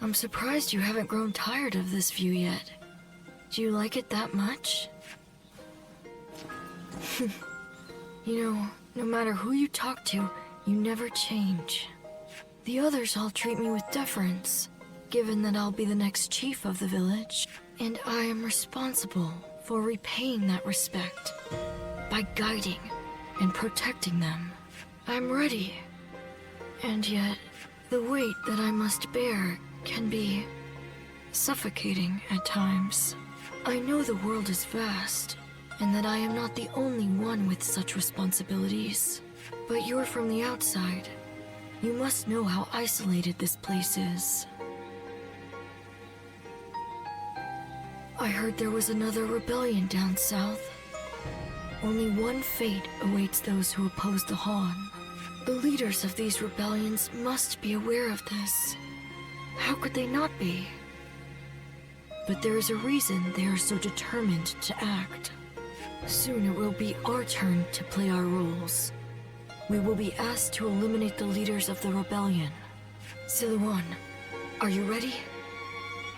I'm surprised you haven't grown tired of this view yet. Do you like it that much? You know, no matter who you talk to, you never change. The others all treat me with deference, given that I'll be the next chief of the village, and I am responsible for repaying that respect by guiding and protecting them. I'm ready. And yet, the weight that I must bear can be suffocating at times. I know the world is vast, and that I am not the only one with such responsibilities. But you're from the outside. You must know how isolated this place is. I heard there was another rebellion down south. Only one fate awaits those who oppose the Han. The leaders of these rebellions must be aware of this. How could they not be? But there is a reason they are so determined to act. Soon it will be our turn to play our roles. We will be asked to eliminate the leaders of the rebellion. Siluan, are you ready?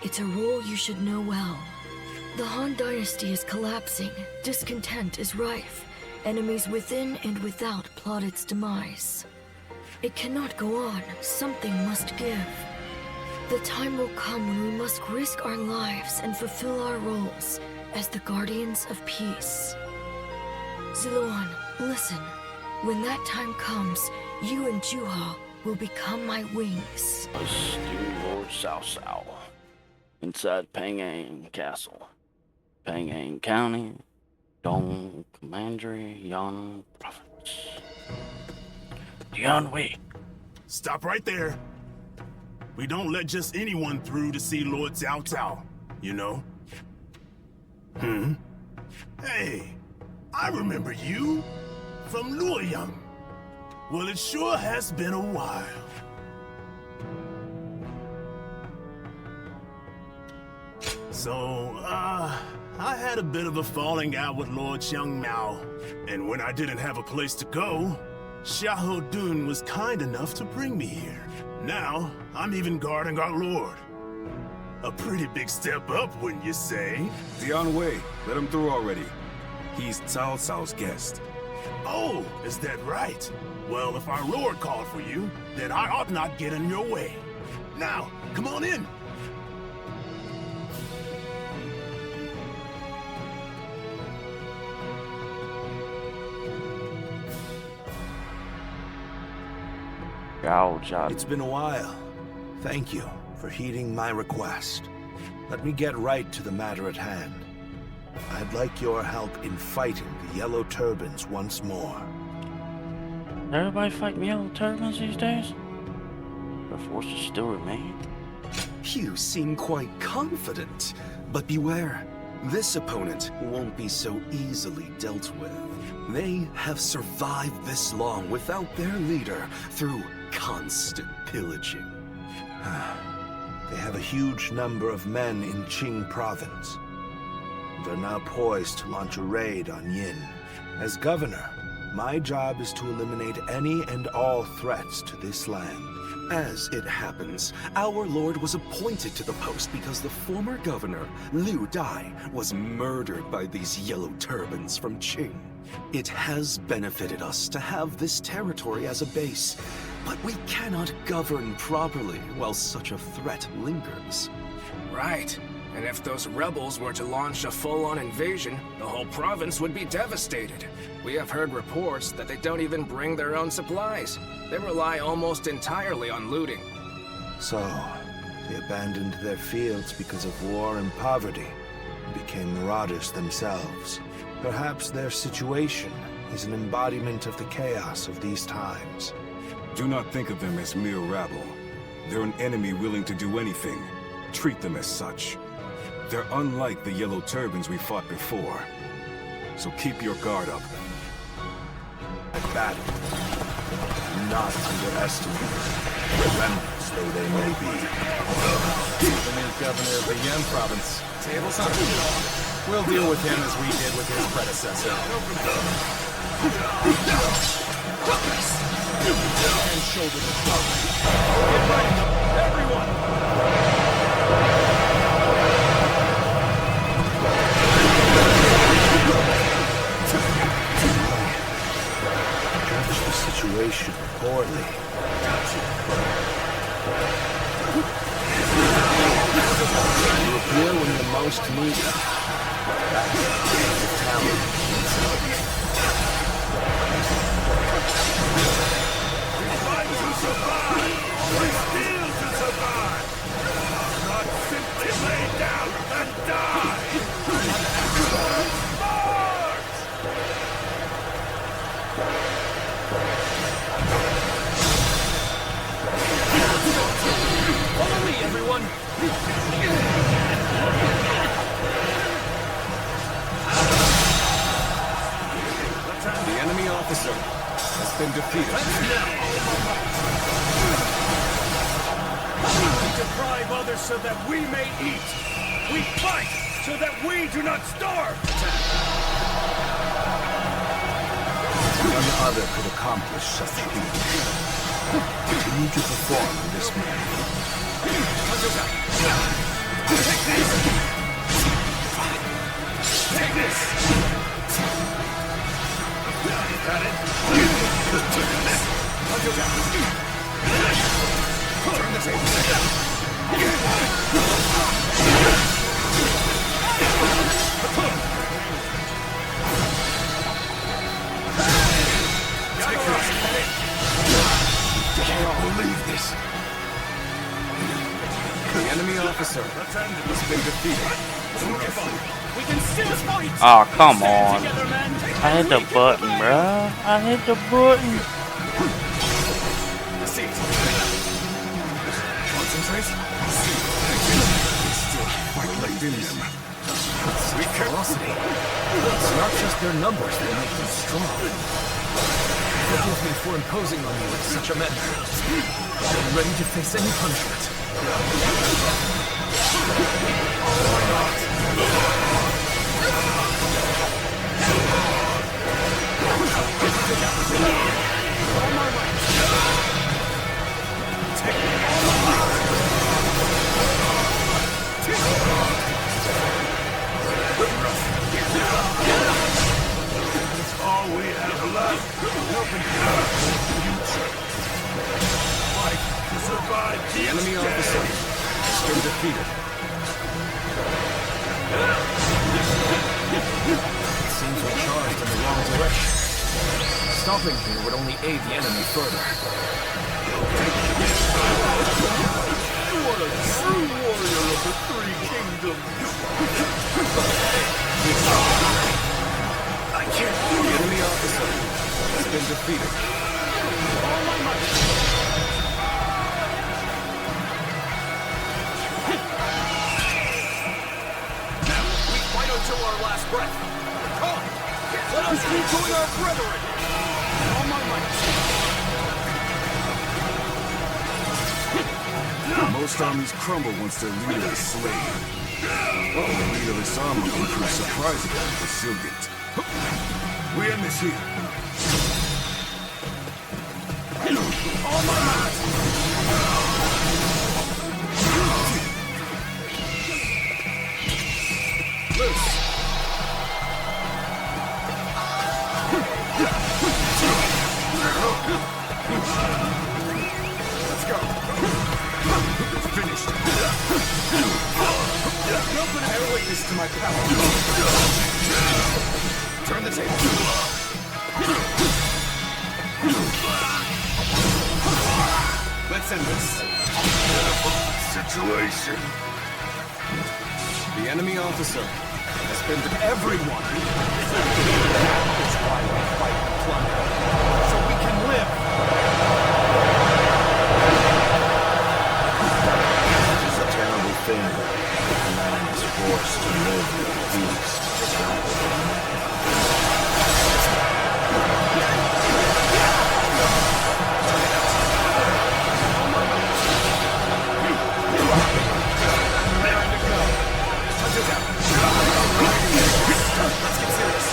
It's a role you should know well. The Han dynasty is collapsing, discontent is rife, enemies within and without plot its demise. It cannot go on, something must give. The time will come when we must risk our lives and fulfill our roles as the guardians of peace. Siluan, listen. When that time comes, you and Juha will become my wings. Stew Lord Cao Cao, inside Penang Castle, Penang County, Dong Commandery, Yan Province. Jian Wei. Stop right there. We don't let just anyone through to see Lord Cao Cao, you know? Hey, I remember you from Luoyang. Well, it sure has been a while. So, I had a bit of a falling out with Lord Xiang Mao. And when I didn't have a place to go, Xiahou Dun was kind enough to bring me here. Now, I'm even guarding our lord. A pretty big step up, wouldn't you say? Jian Wei, let him through already. He's Cao Cao's guest. Oh, is that right? Well, if our lord called for you, then I ought not get in your way. Now, come on in. It's been a while. Thank you for heeding my request. Let me get right to the matter at hand. I'd like your help in fighting the Yellow Turbans once more. Everybody fighting Yellow Turbans these days? The forces still remain. You seem quite confident, but beware. This opponent won't be so easily dealt with. They have survived this long without their leader through constant pillaging. They have a huge number of men in Qing province. They're now poised to launch a raid on Yin. As governor, my job is to eliminate any and all threats to this land. As it happens, our lord was appointed to the post because the former governor, Liu Dai, was murdered by these Yellow Turbans from Qing. It has benefited us to have this territory as a base, but we cannot govern properly while such a threat lingers. Right. And if those rebels were to launch a full-on invasion, the whole province would be devastated. We have heard reports that they don't even bring their own supplies. They rely almost entirely on looting. So, they abandoned their fields because of war and poverty, and became marauders themselves. Perhaps their situation is an embodiment of the chaos of these times. Do not think of them as mere rabble. They're an enemy willing to do anything. Treat them as such. They're unlike the Yellow Turbans we fought before. So keep your guard up. At battle, do not underestimate, remnants though they may be. The new governor of the Yan province. Tables on. We'll deal with him as we did with his predecessor. And shoulder the charge. Get ready, everyone! situation poorly. You appear when you're most needed. That's the talent. We fight to survive! We steal to survive! Not simply lay down and die! Follow me, everyone! The enemy officer has been defeated. We deprive others so that we may eat! We fight so that we do not starve! None other could accomplish such feats. Continue to perform in this manner. Take this! Got it? Turn the table. Believe this. The enemy officer has been defeated. We can still fight! Oh, come Stand on. together, men. I hit the button, bruh. I hit the button. Concentrate. Still fight like them. Sweet ferocity. It's not just their numbers that make them strong. Forgive me for imposing on you in such a manner. I'm ready to face any punishment. All we have left. Fight to survive The enemy officer has been defeated. It seems we charged in the wrong direction. Stopping here would only aid the enemy further. What a true warrior of the Three Kingdoms! I can't do The it! enemy officer has been defeated. We fight until our last breath. Come, let us rejoin our brethren. All my might. Most armies crumble once their leader is slain. Well, the leaderless army can prove surprisingly resilient. We end this here. All my might! Loose! Let's go! It's finished! Bear witness to my power! Turn the table! Let's end this! Situation. The enemy officer has been to everyone! That's why we fight and plunder. So we can live! It is a terrible thing that a man is forced to live with a beast rather than man. Let's get serious.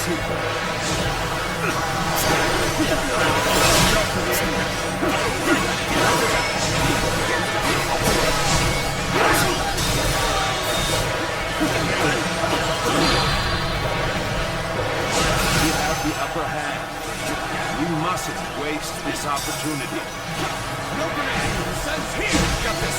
The upper hand. We mustn't waste this opportunity. Got this.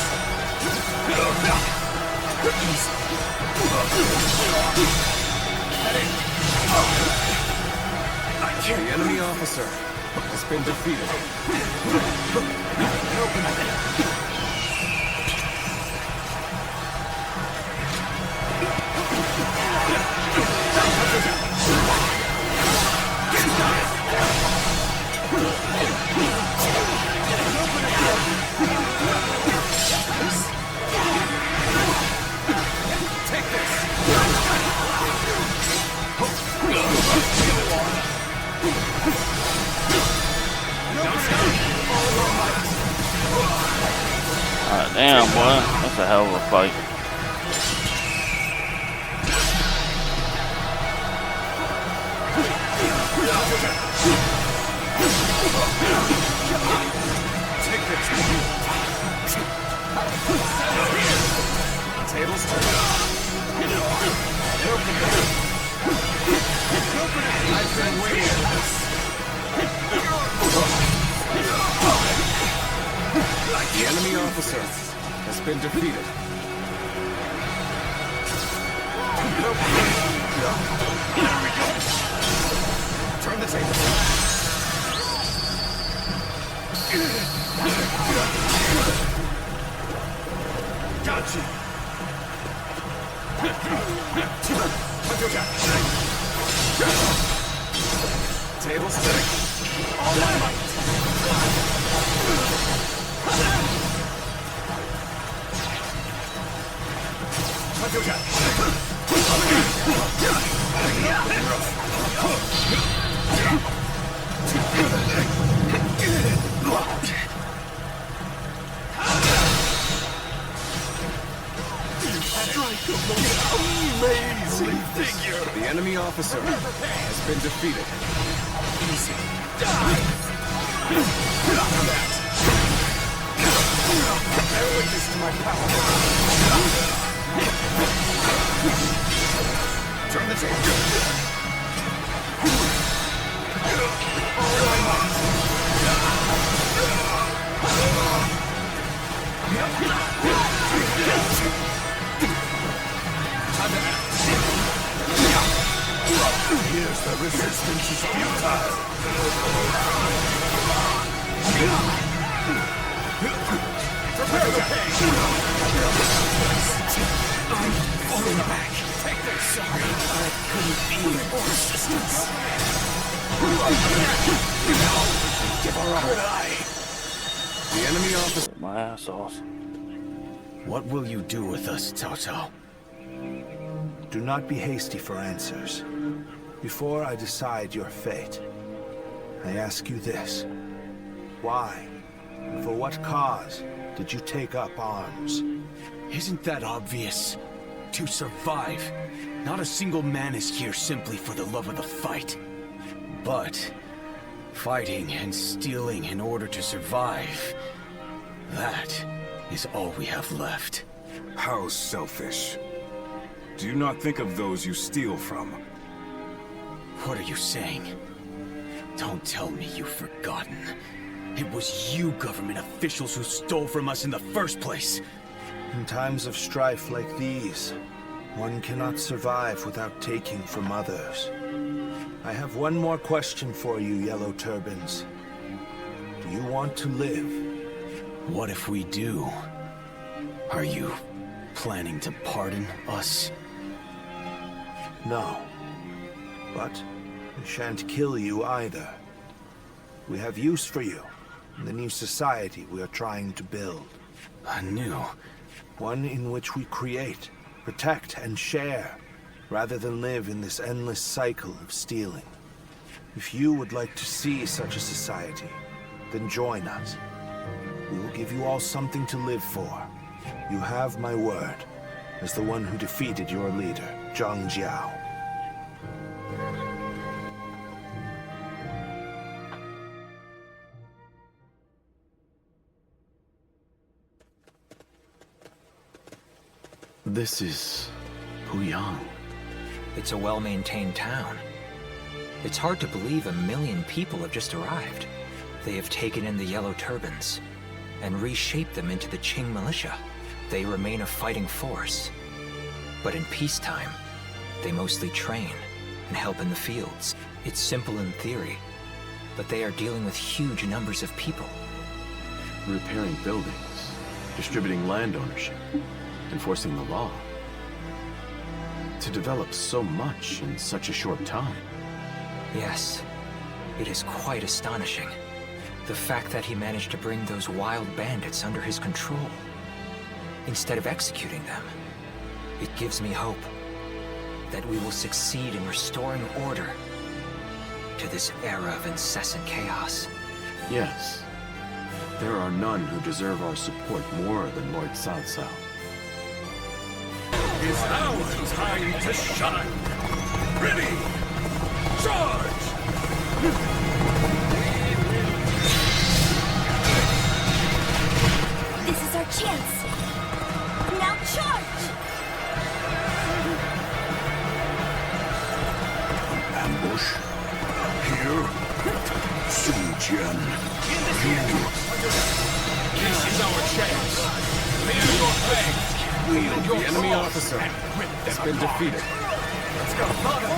The enemy officer has been defeated. Damn, boy. That's a hell of a fight. Take this. Tables turned. I've been waiting for this. The enemy officer has been defeated. There we go. Turn the table. Gotcha. Table setting. All my might. Amazing figure. The enemy officer has been defeated. Easy. Bear witness to my power. Turn the table. All my might. Here's the resistance is futile. Prepare the pain. I'm falling back. Take this. Sorry, I couldn't be more resistance. Give her a good eye. The enemy officer. My ass off. What will you do with us, Cao Cao? Do not be hasty for answers. Before I decide your fate, I ask you this. Why, and for what cause, did you take up arms? Isn't that obvious? To survive. Not a single man is here simply for the love of the fight. But fighting and stealing in order to survive, that is all we have left. How selfish. Do you not think of those you steal from? What are you saying? Don't tell me you've forgotten. It was you government officials who stole from us in the first place. In times of strife like these, one cannot survive without taking from others. I have one more question for you, Yellow Turbans. Do you want to live? What if we do? Are you planning to pardon us? No. But we shan't kill you either. We have use for you in the new society we are trying to build. New? One in which we create, protect, and share, rather than live in this endless cycle of stealing. If you would like to see such a society, then join us. We will give you all something to live for. You have my word, as the one who defeated your leader, Zhang Jiao. This is Puyang. It's a well-maintained town. It's hard to believe 1 million people have just arrived. They have taken in the Yellow Turbans and reshaped them into the Qing militia. They remain a fighting force. But in peacetime, they mostly train and help in the fields. It's simple in theory, but they are dealing with huge numbers of people. Repairing buildings, distributing land ownership, enforcing the law. To develop so much in such a short time. Yes, it is quite astonishing. The fact that he managed to bring those wild bandits under his control, instead of executing them. It gives me hope that we will succeed in restoring order to this era of incessant chaos. Yes. There are none who deserve our support more than Lord Cao Cao. It's our time to shine. Ready! Charge! This is our chance. Now charge! Ambush? Here? Soon, Jian. This is our chance. Clear your flanks. The enemy officer has been defeated. Let's go, Father!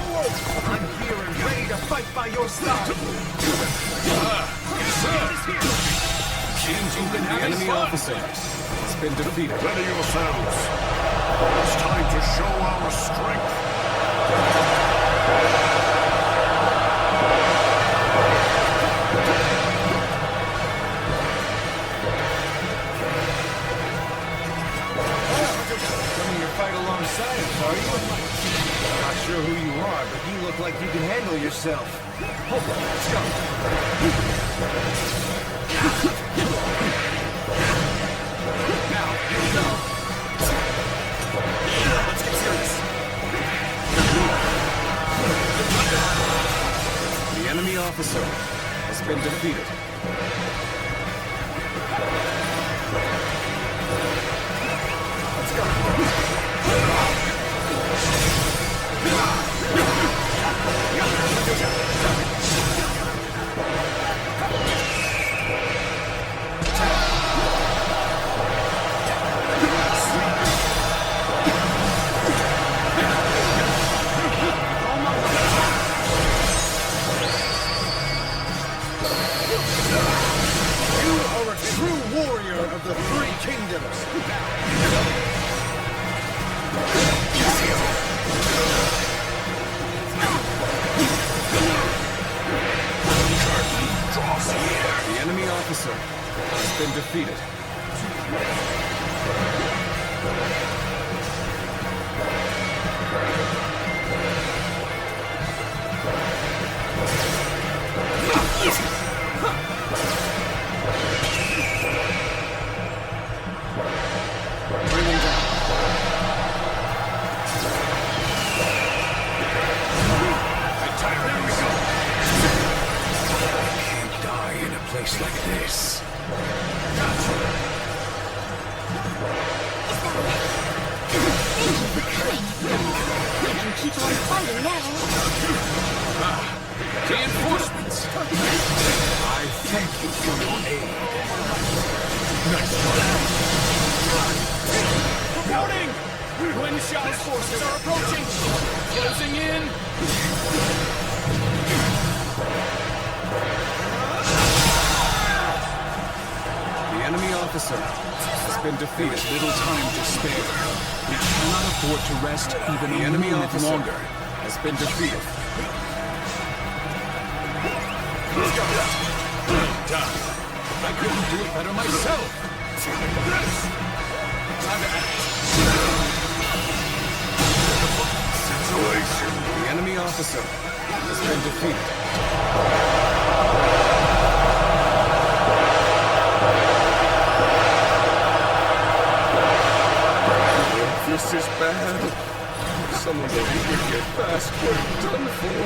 I'm here and ready to fight by your side! The enemy officer has been defeated. Ready yourselves. It's time to show our strength. Coming to fight alongside us, are you? Not sure who you are, but you look like you can handle yourself. Hold on, let's go. Now, here we go. Let's get serious. The enemy officer has been defeated. Let's go. The enemy officer has been defeated. Bring him down. There we go. Can't die in a place like this. We can keep on fighting now. Reinforcements. I thank you for your aid. Nice one. Reporting! Wen Xiao's forces are approaching! Closing in! The enemy officer has been defeated. There's little time to spare. We cannot afford to rest even a minute longer. Has been defeated. Done. I couldn't do it better myself! Time to act. Situation. The enemy officer has been defeated. This is bad. Someone will be here fast. We're done for.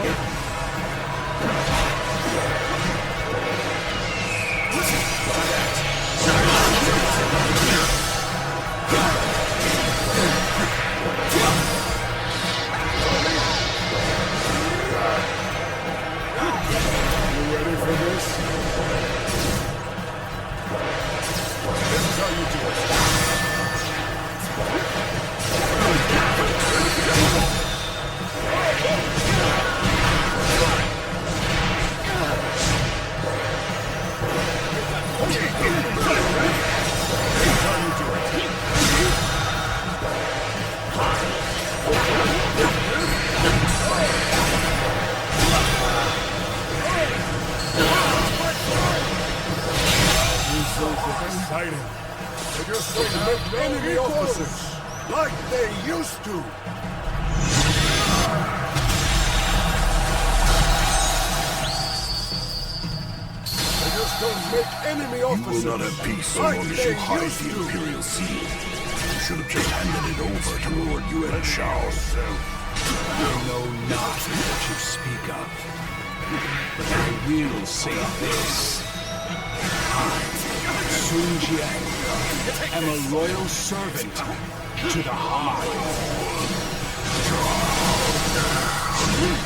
fighting. They just don't make enemy officers like they used to. They just don't make enemy officers. You will not have peace so like long as they you hide used the to. Imperial Seal. You should have just handed it over to Lord Yuan Shao. I know not what you speak of, but I will say this. I, Sun Jian, am a loyal servant to the Han.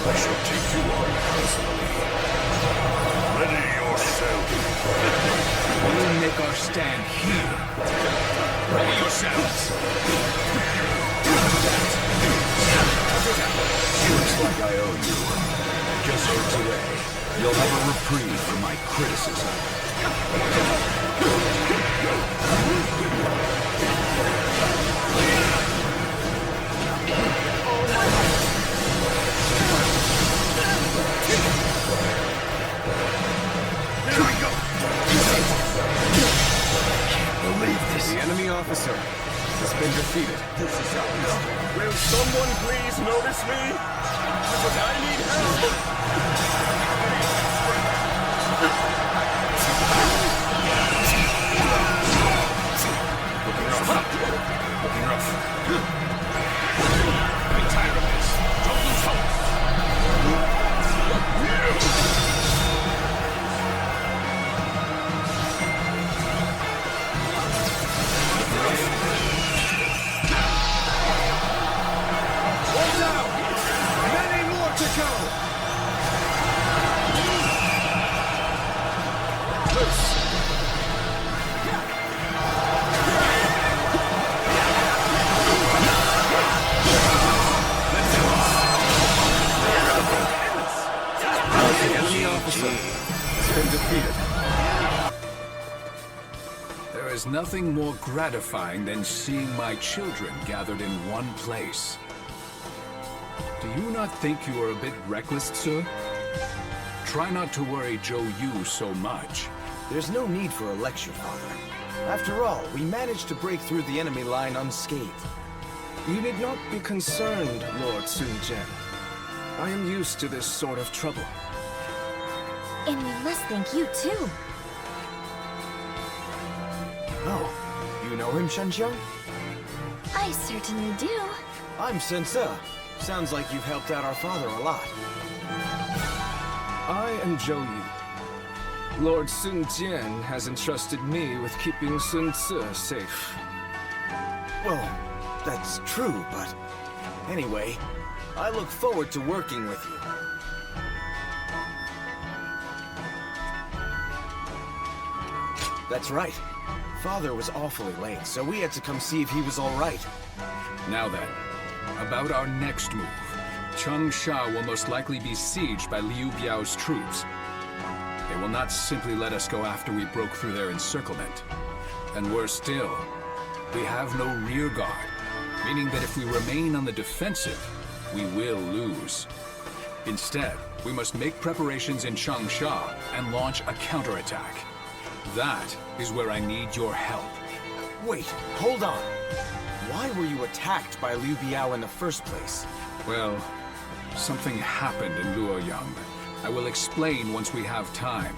I shall take you on personally. Ready yourself. We'll make our stand here. Ready yourselves. Looks like I owe you. Just for today, you'll have a reprieve from my criticism. The enemy officer has been defeated. This is how it's done. Will someone please notice me? Because I need help! Looking rough. I'm tired of this. Don't lose hope! Hold down! Many more to go! Loose! The enemy officer has been defeated. There is nothing more gratifying than seeing my children gathered in one place. Do you not think you are a bit reckless, sir? Try not to worry Zhou Yu so much. There's no need for a lecture, Father. After all, we managed to break through the enemy line unscathed. You need not be concerned, Lord Sun Jian. I am used to this sort of trouble. And we must thank you, too. Oh, you know him, Shenxiang? I certainly do. I'm Sensei. Sounds like you've helped out our father a lot. I am Zhou Yu. Lord Sun Jian has entrusted me with keeping Sun Ce safe. Well, that's true, but... Anyway, I look forward to working with you. That's right. Father was awfully late, so we had to come see if he was all right. Now then, about our next move. Changsha will most likely be sieged by Liu Biao's troops. They will not simply let us go after we broke through their encirclement. And worse still, we have no rear guard, meaning that if we remain on the defensive, we will lose. Instead, we must make preparations in Changsha and launch a counterattack. That is where I need your help. Wait, hold on. Why were you attacked by Liu Biao in the first place? Well, something happened in Luoyang. I will explain once we have time.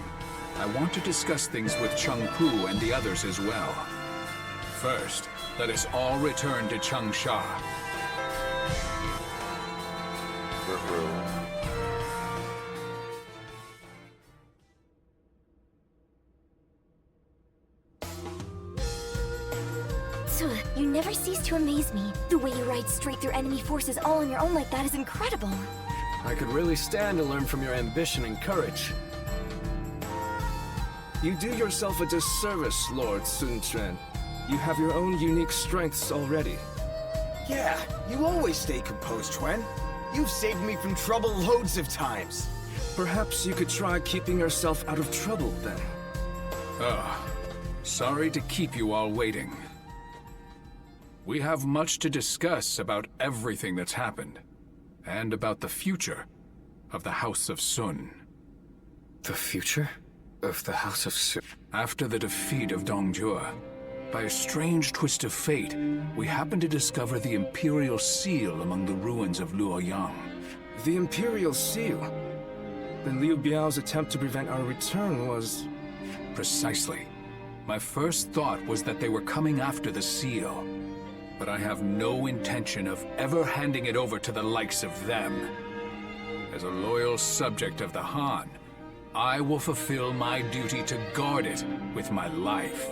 I want to discuss things with Cheng Pu and the others as well. First, let us all return to Changsha. You never cease to amaze me. The way you ride straight through enemy forces all on your own like that is incredible. I could really stand to learn from your ambition and courage. You do yourself a disservice, Lord Sun Quan. You have your own unique strengths already. Yeah, you always stay composed, Quan. You've saved me from trouble loads of times. Perhaps you could try keeping yourself out of trouble, then. Sorry to keep you all waiting. We have much to discuss about everything that's happened, and about the future of the House of Sun. The future of the House of Sun? After the defeat of Dongjue, By a strange twist of fate, we happened to discover the Imperial Seal among the ruins of Luoyang. The Imperial Seal? Then Liu Biao's attempt to prevent our return was... Precisely. My first thought was that they were coming after the seal. But I have no intention of ever handing it over to the likes of them. As a loyal subject of the Han, I will fulfill my duty to guard it with my life.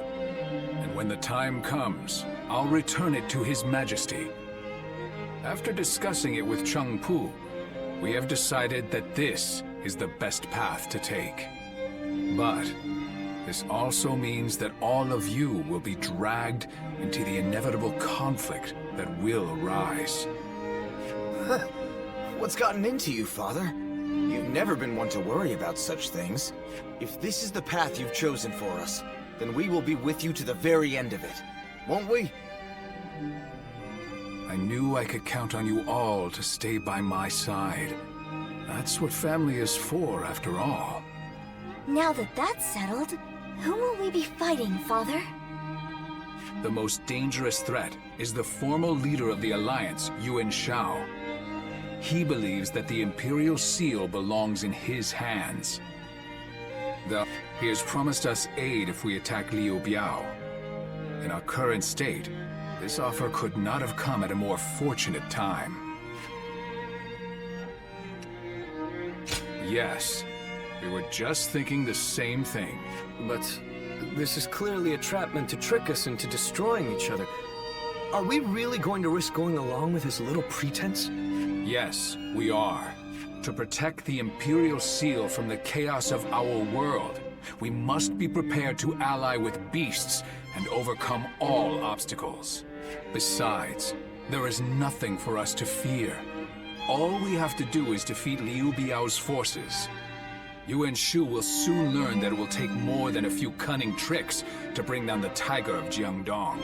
And when the time comes, I'll return it to His Majesty. After discussing it with Cheng Pu, we have decided that this is the best path to take. But this also means that all of you will be dragged into the inevitable conflict that will arise. What's gotten into you, Father? You've never been one to worry about such things. If this is the path you've chosen for us, then we will be with you to the very end of it, won't we? I knew I could count on you all to stay by my side. That's what family is for, after all. Now that that's settled, who will we be fighting, Father? The most dangerous threat is the former leader of the Alliance, Yuan Shao. He believes that the Imperial Seal belongs in his hands. He has promised us aid if we attack Liu Biao. In our current state, this offer could not have come at a more fortunate time. Yes, we were just thinking the same thing. But this is clearly a trap meant to trick us into destroying each other. Are we really going to risk going along with his little pretense? Yes, we are. To protect the Imperial Seal from the chaos of our world, we must be prepared to ally with beasts and overcome all obstacles. Besides, there is nothing for us to fear. All we have to do is defeat Liu Biao's forces. Yuan Shu will soon learn that it will take more than a few cunning tricks to bring down the Tiger of Jiangdong.